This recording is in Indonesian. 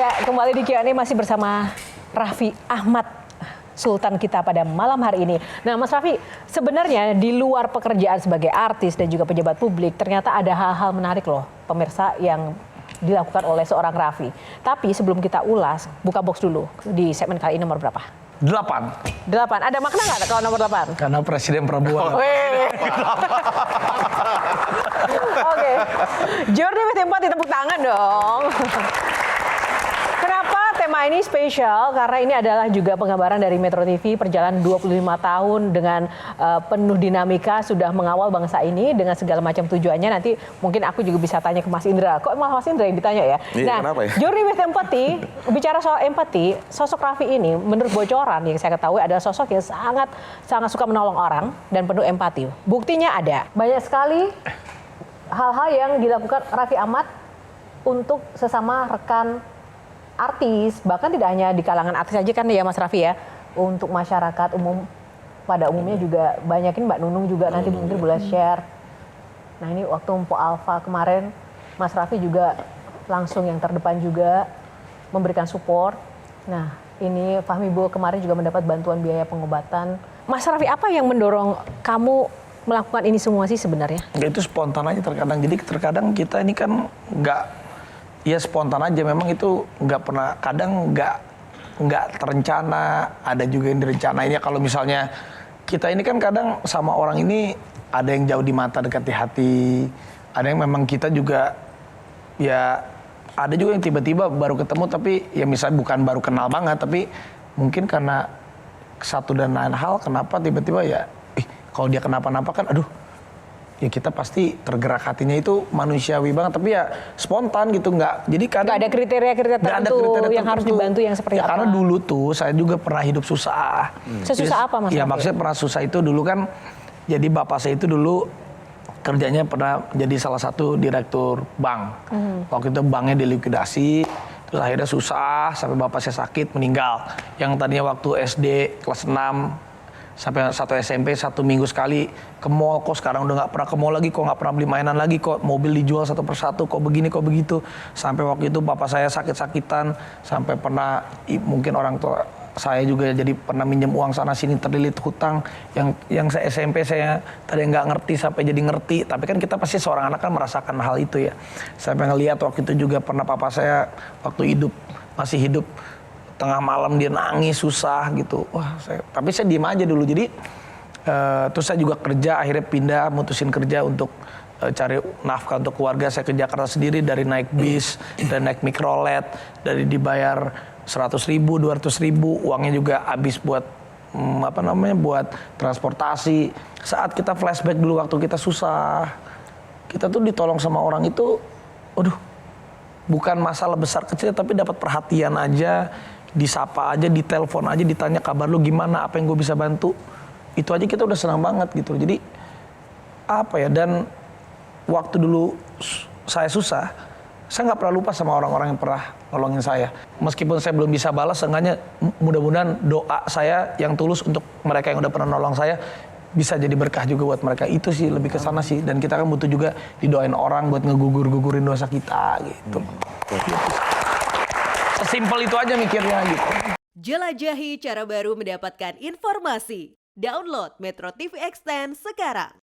Ya, kembali di Q&A masih bersama Raffi Ahmad, Sultan kita pada malam hari ini. Nah, Mas Raffi, sebenarnya di luar pekerjaan sebagai artis dan juga pejabat publik, ternyata ada hal-hal menarik loh, pemirsa, yang dilakukan oleh seorang Raffi. Tapi sebelum kita ulas, buka box dulu di segmen kali ini nomor berapa? 8. Ada makna nggak kalau nomor 8? Karena Presiden Prabowo. Oke. Jordi with Empati, tepuk tangan dong. Kenapa tema ini spesial? Karena ini adalah juga penggambaran dari Metro TV perjalanan 25 tahun dengan penuh dinamika sudah mengawal bangsa ini dengan segala macam tujuannya. Nanti mungkin aku juga bisa tanya ke Mas Indra. Kok malah Mas Indra yang ditanya ya? Iya, nah, kenapa ya? Jordi with Empati, bicara soal empati, sosok Raffi ini menurut bocoran yang saya ketahui adalah sosok yang sangat suka menolong orang dan penuh empati. Buktinya ada. Banyak sekali hal-hal yang dilakukan Raffi Ahmad untuk sesama rekan artis, bahkan tidak hanya di kalangan artis aja kan ya Mas Raffi ya, untuk masyarakat umum pada umumnya juga banyakin. Mbak Nunung juga nanti mungkin boleh share. Nah, ini waktu Mpo Alfa kemarin, Mas Raffi juga langsung yang terdepan juga memberikan support. Nah, ini Fahmi Bo kemarin juga mendapat bantuan biaya pengobatan. Mas Raffi, apa yang mendorong kamu melakukan ini semua sih sebenarnya? Itu spontan aja terkadang. Jadi terkadang kita ini kan ya spontan aja, memang itu nggak pernah, kadang nggak terencana, ada juga yang direncanain. Ya kalau misalnya kita ini kan kadang sama orang ini ada yang jauh di mata dekat di hati, ada yang memang kita juga ya, ada juga yang tiba-tiba baru ketemu tapi ya misalnya bukan baru kenal banget, tapi mungkin karena satu dan lain hal kenapa tiba-tiba ya, kalau dia kenapa-napa kan aduh, ya kita pasti tergerak hatinya, itu manusiawi banget, tapi ya spontan gitu, jadi kadang nggak ada kriteria tertentu yang harus dibantu yang seperti ya, apa? karena dulu tuh saya juga pernah hidup susah. Sesusah apa Mas? Ya maksudnya pernah susah itu dulu kan, jadi bapak saya itu dulu kerjanya pernah jadi salah satu direktur bank. Waktu itu banknya dilikuidasi, terus akhirnya susah sampai bapak saya sakit meninggal. Yang tadinya waktu SD kelas 6 sampai satu SMP 1 minggu sekali ke mall, kok sekarang udah nggak pernah ke mall lagi, kok nggak pernah beli mainan lagi, kok mobil dijual satu persatu, kok begini kok begitu. Sampai waktu itu bapak saya sakit-sakitan, sampai pernah mungkin orang tua saya juga jadi pernah minjem uang sana sini, terlilit hutang yang saya SMP saya tadi nggak ngerti sampai jadi ngerti. Tapi kan kita pasti seorang anak kan merasakan hal itu ya. Sampai ngelihat waktu itu juga pernah papa saya waktu masih hidup tengah malam dia nangis susah gitu. Wah, tapi saya diem aja dulu. Jadi terus saya juga kerja, akhirnya pindah, mutusin kerja untuk cari nafkah untuk keluarga. Saya ke Jakarta sendiri, dari naik bis, dari naik mikrolet, dari dibayar 100.000, 200.000, uangnya juga habis buat buat transportasi. Saat kita flashback dulu waktu kita susah, kita tuh ditolong sama orang itu, aduh, bukan masalah besar kecil, tapi dapat perhatian aja, disapa aja, ditelepon aja, ditanya kabar lu gimana, apa yang gue bisa bantu, itu aja kita udah senang banget gitu. Jadi apa ya, dan waktu dulu saya susah, saya nggak pernah lupa sama orang-orang yang pernah nolongin saya. Meskipun saya belum bisa balas, seenggaknya mudah-mudahan doa saya yang tulus untuk mereka yang udah pernah nolong saya bisa jadi berkah juga buat mereka. Itu sih lebih ke sana sih. Dan kita kan butuh juga didoain orang buat ngegugur-gugurin dosa kita gitu. Sesimpel itu aja mikirnya gitu. Jelajahi cara baru mendapatkan informasi. Download Metro TV Extend sekarang.